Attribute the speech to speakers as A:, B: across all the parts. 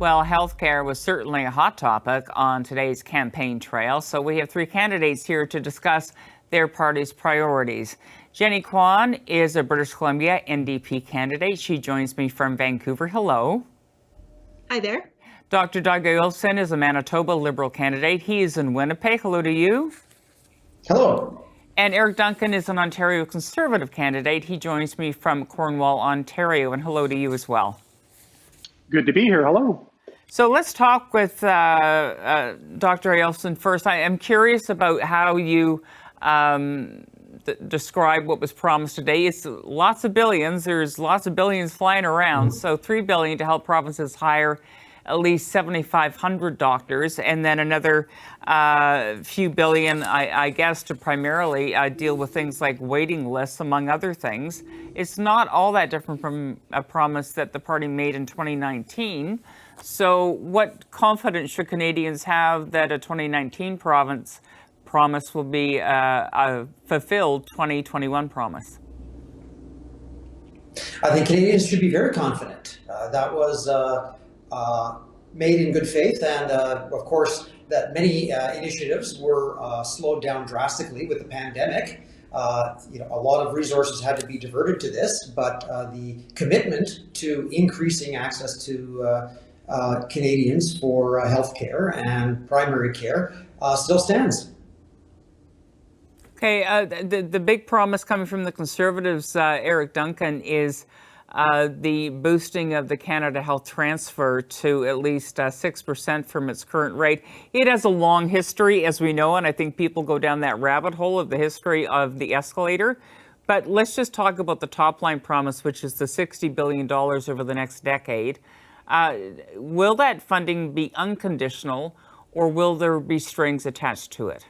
A: Well, healthcare was certainly a hot topic on today's campaign trail, so we have three candidates here to discuss their party's priorities. Jenny Kwan is a British Columbia NDP candidate. She joins me from Vancouver. Hello.
B: Hi there.
A: Dr. Doug Olson is a Manitoba Liberal candidate. He is in Winnipeg. Hello to you.
C: Hello.
A: And Eric Duncan is an Ontario Conservative candidate. He joins me from Cornwall, Ontario. And hello to you as well.
D: Good to be here. Hello.
A: So let's talk with Dr. Olson first. I am curious about how you describe what was promised today. It's lots of billions. There's lots of billions flying around. So $3 billion to help provinces hire at least 7,500 doctors, and then another few billion, I guess, to primarily deal with things like waiting lists, among other things. It's not all that different from a promise that the party made in 2019. So what confidence should Canadians have that a 2019 promise will be a fulfilled 2021 promise?
C: I think Canadians should be very confident. That was made in good faith, and of course that many initiatives were slowed down drastically with the pandemic. A lot of resources had to be diverted to this, but the commitment to increasing access to Canadians for healthcare and primary care still stands.
A: Okay, the big promise coming from the Conservatives, Eric Duncan, is the boosting of the Canada Health transfer to at least 6% from its current rate. It has a long history, as we know, and I think people go down that rabbit hole of the history of the escalator. But let's just talk about the top line promise, which is the $60 billion over the next decade. Will that funding be unconditional, or will there be strings attached to it?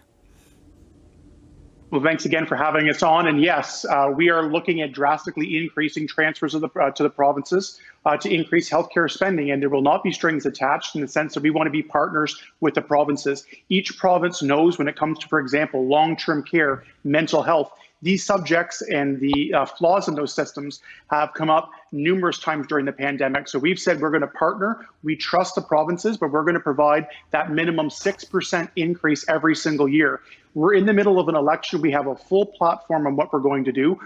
D: Well, thanks again for having us on. And yes, we are looking at drastically increasing transfers to the provinces to increase healthcare spending. And there will not be strings attached in the sense that we want to be partners with the provinces. Each province knows when it comes to, for example, long-term care, mental health, these subjects and the flaws in those systems have come up numerous times during the pandemic. So we've said we're going to partner. We trust the provinces, but we're going to provide that minimum 6% increase every single year. We're in the middle of an election. We have a full platform on what we're going to do.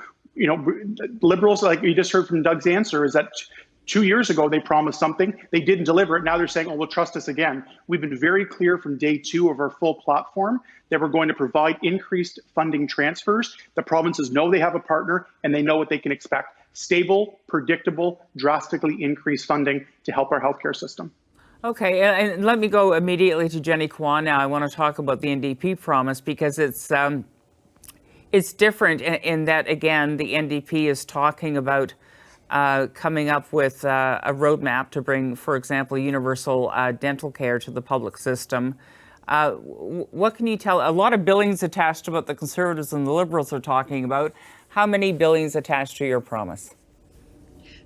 D: Liberals, like we just heard from Doug's answer, is that 2 years ago, they promised something, they didn't deliver it. Now they're saying, oh, well, trust us again. We've been very clear from day two of our full platform that we're going to provide increased funding transfers. The provinces know they have a partner and they know what they can expect. Stable, predictable, drastically increased funding to help our healthcare system.
A: Okay, and let me go immediately to Jenny Kwan now. I want to talk about the Ndp promise because it's different in that, again, the Ndp is talking about coming up with a roadmap to bring, for example, universal dental care to the public system. What can you tell? A lot of billions attached to what the Conservatives and the Liberals are talking about. How many billions attached to your promise?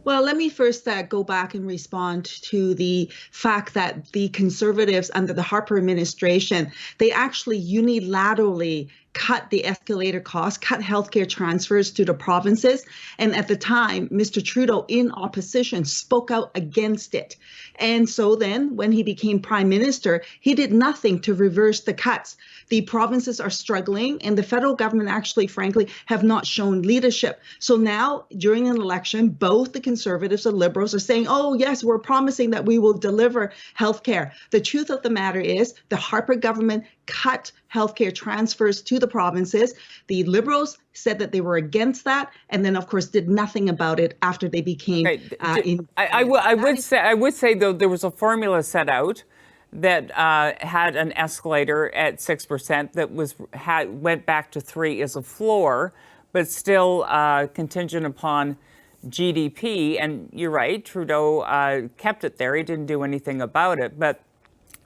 B: Well, let me first go back and respond to the fact that the Conservatives under the Harper administration, they actually unilaterally cut the escalator costs, cut healthcare transfers to the provinces. And at the time, Mr. Trudeau in opposition spoke out against it. And so then when he became prime minister, he did nothing to reverse the cuts. The provinces are struggling and the federal government actually, frankly, have not shown leadership. So now during an election, both the Conservatives and Liberals are saying, oh, yes, we're promising that we will deliver healthcare. The truth of the matter is the Harper government cut healthcare transfers to the provinces. The Liberals said that they were against that, and then, of course, did nothing about it after they became.
A: I would say though there was a formula set out that had an escalator at 6% that went back to 3 as a floor, but still contingent upon GDP. And you're right, Trudeau kept it there. He didn't do anything about it, but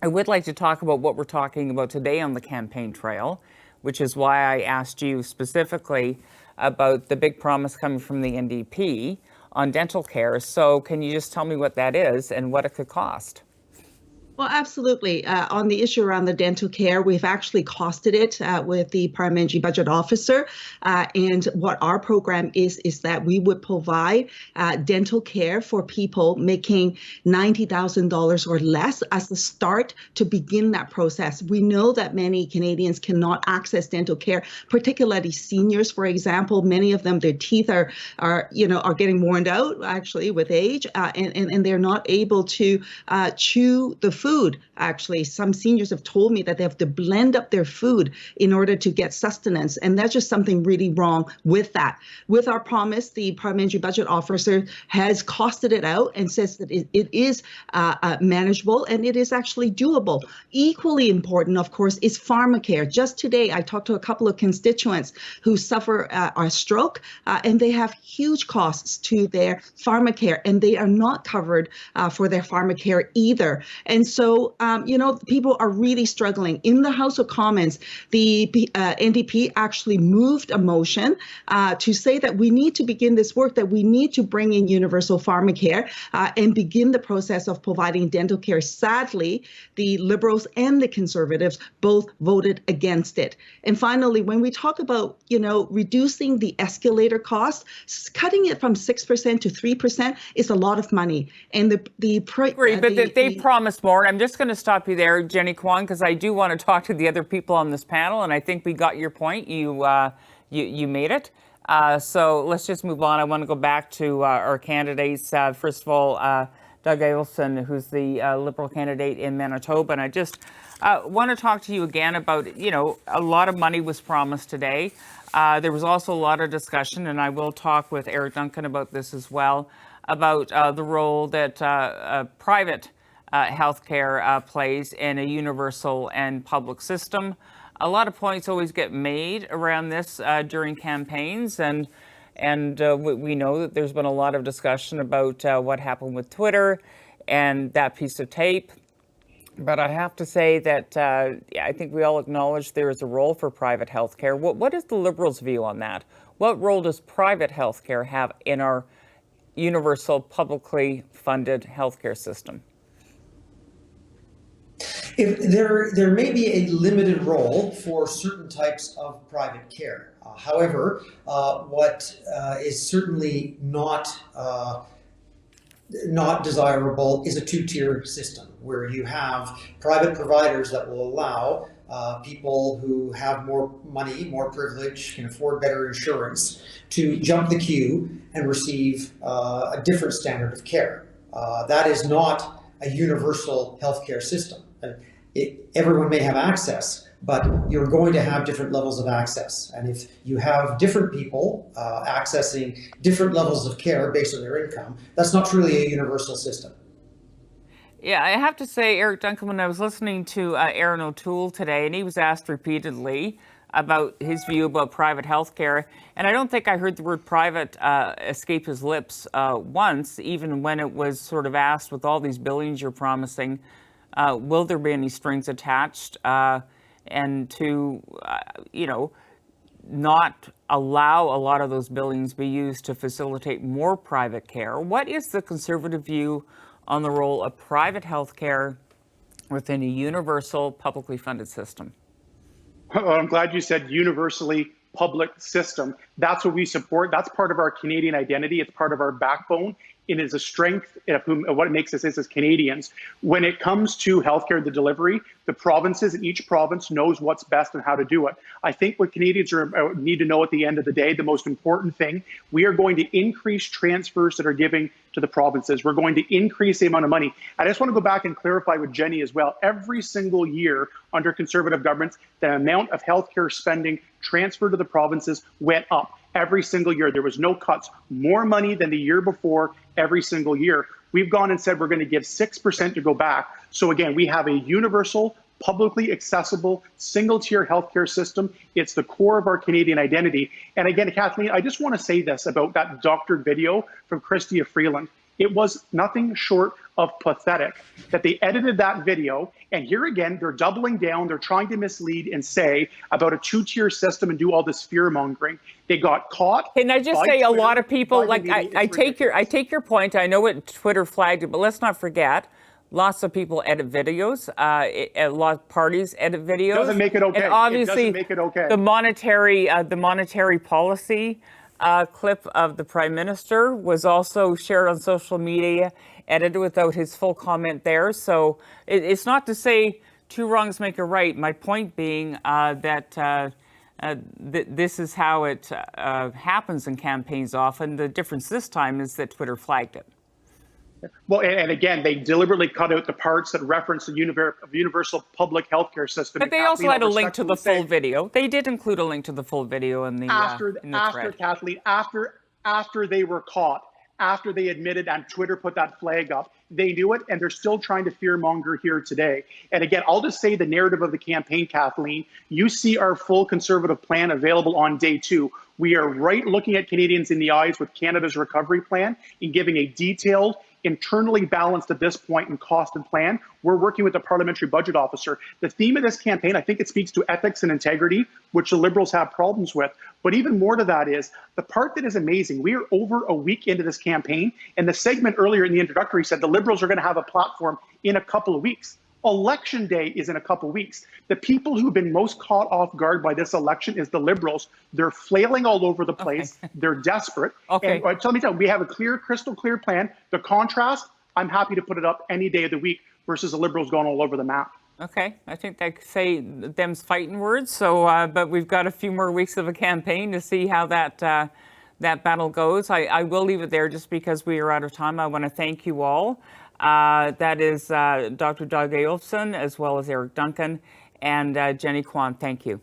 A: I would like to talk about what we're talking about today on the campaign trail, which is why I asked you specifically about the big promise coming from the NDP on dental care. So can you just tell me what that is and what it could cost?
B: Well, absolutely. On the issue around the dental care, we've actually costed it with the Parliamentary Budget Officer. And what our program is that we would provide dental care for people making $90,000 or less as the start to begin that process. We know that many Canadians cannot access dental care, particularly seniors, for example. Many of them, their teeth are getting worn out actually with age, and they're not able to chew the food. Actually, some seniors have told me that they have to blend up their food in order to get sustenance, and that's just something really wrong with that. With our promise, the Parliamentary Budget Officer has costed it out and says that it is manageable and it is actually doable. Equally important, of course, is Pharmacare. Just today, I talked to a couple of constituents who suffer a stroke, and they have huge costs to their Pharmacare, and they are not covered for their Pharmacare either. And so, people are really struggling. In the House of Commons, the NDP actually moved a motion to say that we need to begin this work, that we need to bring in universal Pharmacare and begin the process of providing dental care. Sadly, the Liberals and the Conservatives both voted against it. And finally, when we talk about, reducing the escalator cost, cutting it from 6% to 3% is a lot of money. And
A: they promised more. I'm just going to stop you there, Jenny Kwan, because I do want to talk to the other people on this panel, and I think we got your point. You made it. So let's just move on. I want to go back to our candidates. First of all, Doug Adelson, who's the Liberal candidate in Manitoba. And I just want to talk to you again about, a lot of money was promised today. There was also a lot of discussion, and I will talk with Eric Duncan about this as well, about the role that private healthcare plays in a universal and public system. A lot of points always get made around this during campaigns, and we know that there's been a lot of discussion about what happened with Twitter and that piece of tape. But I have to say that I think we all acknowledge there is a role for private healthcare. What is the Liberals' view on that? What role does private healthcare have in our universal, publicly funded healthcare system?
C: If there may be a limited role for certain types of private care. However, what is certainly not desirable is a two-tier system where you have private providers that will allow people who have more money, more privilege, can afford better insurance to jump the queue and receive a different standard of care. That is not a universal healthcare system. Everyone may have access, but you're going to have different levels of access. And if you have different people accessing different levels of care based on their income, that's not truly a universal system.
A: Yeah, I have to say, Eric Duncan, when I was listening to Aaron O'Toole today, and he was asked repeatedly about his view about private health care, and I don't think I heard the word private escape his lips once, even when it was sort of asked, with all these billions you're promising, will there be any strings attached? And to, not allow a lot of those billions be used to facilitate more private care. What is the Conservative view on the role of private health care within a universal, publicly funded system?
D: Well, I'm glad you said universally public system. That's what we support. That's part of our Canadian identity. It's part of our backbone. It is a strength of what makes us as Canadians. When it comes to healthcare, the delivery, the provinces, and each province knows what's best and how to do it. I think what Canadians need to know at the end of the day, the most important thing, we are going to increase transfers that are giving to the provinces. We're going to increase the amount of money. I just want to go back and clarify with Jenny as well. Every single year under Conservative governments, the amount of healthcare spending transferred to the provinces went up. Every single year. There was no cuts. More money than the year before every single year. We've gone and said we're going to give 6% to go back. So again, we have a universal, publicly accessible, single-tier healthcare system. It's the core of our Canadian identity. And again, Kathleen, I just want to say this about that doctored video from Chrystia Freeland. It was nothing short of pathetic that they edited that video. And here again, they're doubling down. They're trying to mislead and say about a two-tier system and do all this fear-mongering. They got caught.
A: Can I just say, Twitter, a lot of people, like, I take your point. I know what Twitter flagged it, but let's not forget, Lots of people edit videos. A lot of parties edit videos.
D: Doesn't make it okay.
A: And obviously,
D: It doesn't make it okay.
A: the monetary policy clip of the Prime Minister was also shared on social media, edited without his full comment there. So it's not to say two wrongs make a right. My point being that this is how it happens in campaigns often. The difference this time is that Twitter flagged it.
D: Well, and again, they deliberately cut out the parts that reference the universal public healthcare system.
A: But they also had a link to the full video. They did include a link to the full video in the thread.
D: Kathleen, after they were caught, after they admitted and Twitter put that flag up, they knew it, and they're still trying to fearmonger here today. And again, I'll just say the narrative of the campaign, Kathleen. You see our full Conservative plan available on day 2. We are right looking at Canadians in the eyes with Canada's recovery plan and giving a detailed, internally balanced at this point and costed plan. We're working with the parliamentary budget officer. The theme of this campaign, I think it speaks to ethics and integrity, which the Liberals have problems with. But even more to that is the part that is amazing. We are over a week into this campaign, and the segment earlier in the introductory said the Liberals are going to have a platform in a couple of weeks. Election day is in a couple of weeks. The people who've been most caught off guard by this election is the Liberals. They're flailing all over the place. Okay. They're desperate.
A: Okay.
D: And tell me, we have a clear, crystal clear plan. The contrast, I'm happy to put it up any day of the week versus the Liberals going all over the map.
A: Okay, I think they say them's fighting words. So, but we've got a few more weeks of a campaign to see how that battle goes. I will leave it there just because we are out of time. I want to thank you all. That is Dr. Doug Aolfson, as well as Eric Duncan, and Jenny Kwan. Thank you.